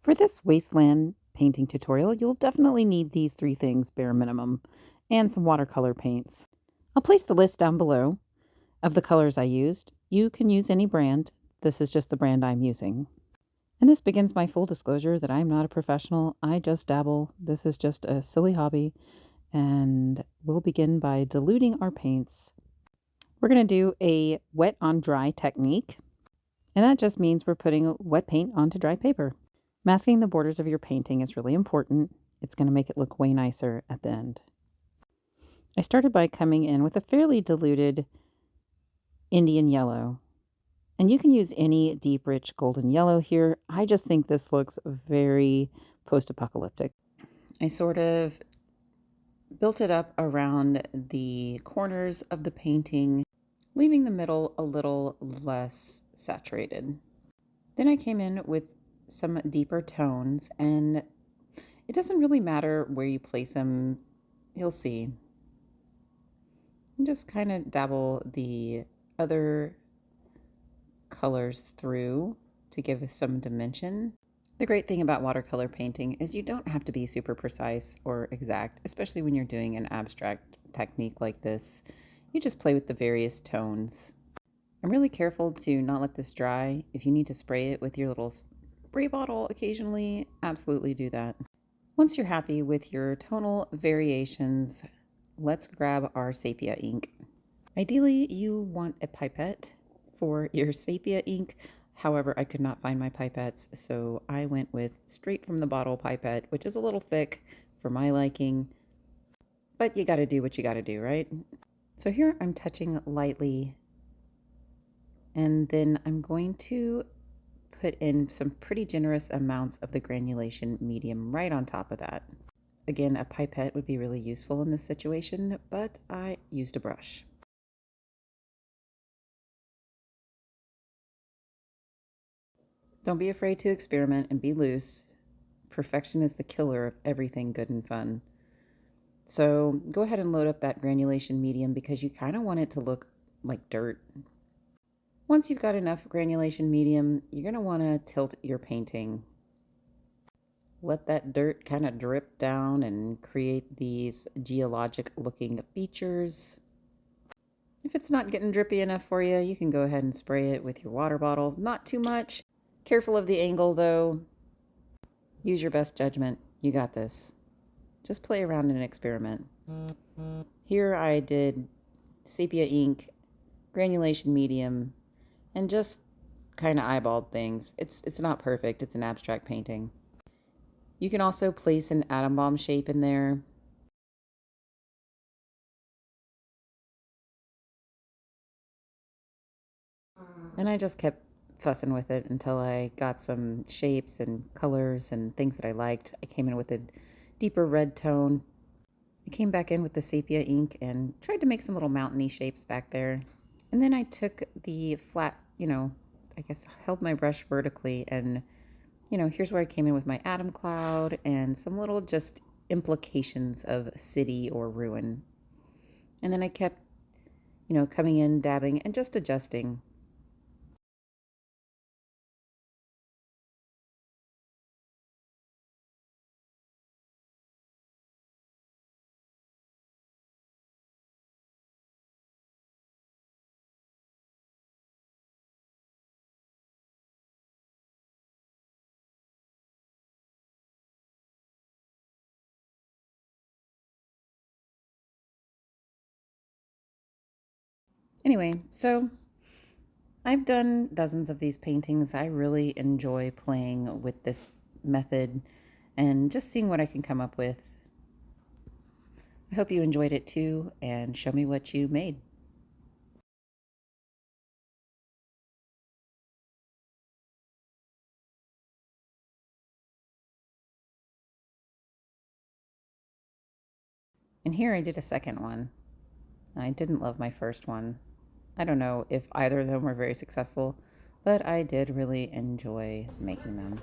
For this Wasteland painting tutorial, you'll definitely need these three things bare minimum, and some watercolor paints. I'll place the list down below of the colors I used. You can use any brand. This is just the brand I'm using. And this begins my full disclosure that I'm not a professional. I just dabble. This is just a silly hobby. And we'll begin by diluting our paints. We're going to do a wet on dry technique. And that just means we're putting wet paint onto dry paper. Masking the borders of your painting is really important. It's going to make it look way nicer at the end. I started by coming in with a fairly diluted Indian yellow. And you can use any deep, rich golden yellow here. I just think this looks very post-apocalyptic. I sort of built it up around the corners of the painting, leaving the middle a little less saturated. Then I came in with some deeper tones, and it doesn't really matter where you place them. You'll see. And just kind of dabble the other colors through to give us some dimension. The great thing about watercolor painting is you don't have to be super precise or exact, especially when you're doing an abstract technique like this. You just play with the various tones. I'm really careful to not let this dry. If you need to spray it with your little spray bottle occasionally, absolutely do that. Once you're happy with your tonal variations, let's grab our sepia ink. Ideally, you want a pipette for your sepia ink. However, I could not find my pipettes, so I went with straight from the bottle pipette, which is a little thick for my liking, but you gotta do what you gotta do, right? So here I'm touching lightly, and then I'm going to put in some pretty generous amounts of the granulation medium right on top of that. Again, a pipette would be really useful in this situation, but I used a brush. Don't be afraid to experiment and be loose. Perfection is the killer of everything good and fun. So go ahead and load up that granulation medium because you kind of want it to look like dirt. Once you've got enough granulation medium, you're going to want to tilt your painting. Let that dirt kind of drip down and create these geologic looking features. If it's not getting drippy enough for you, you can go ahead and spray it with your water bottle. Not too much. Careful of the angle though. Use your best judgment. You got this. Just play around and experiment. Here I did sepia ink, granulation medium, and just kind of eyeballed things. It's not perfect. It's an abstract painting. You can also place an atom bomb shape in there. And I just kept fussing with it until I got some shapes and colors and things that I liked. I came in with a deeper red tone. I came back in with the sepia ink and tried to make some little mountainy shapes back there. And then I took the flat, I guess held my brush vertically and, here's where I came in with my atom cloud and some little just implications of city or ruin. And then I kept, coming in, dabbing, and just adjusting. Anyway, so I've done dozens of these paintings. I really enjoy playing with this method and just seeing what I can come up with. I hope you enjoyed it too, and show me what you made. And here I did a second one. I didn't love my first one. I don't know if either of them were very successful, but I did really enjoy making them.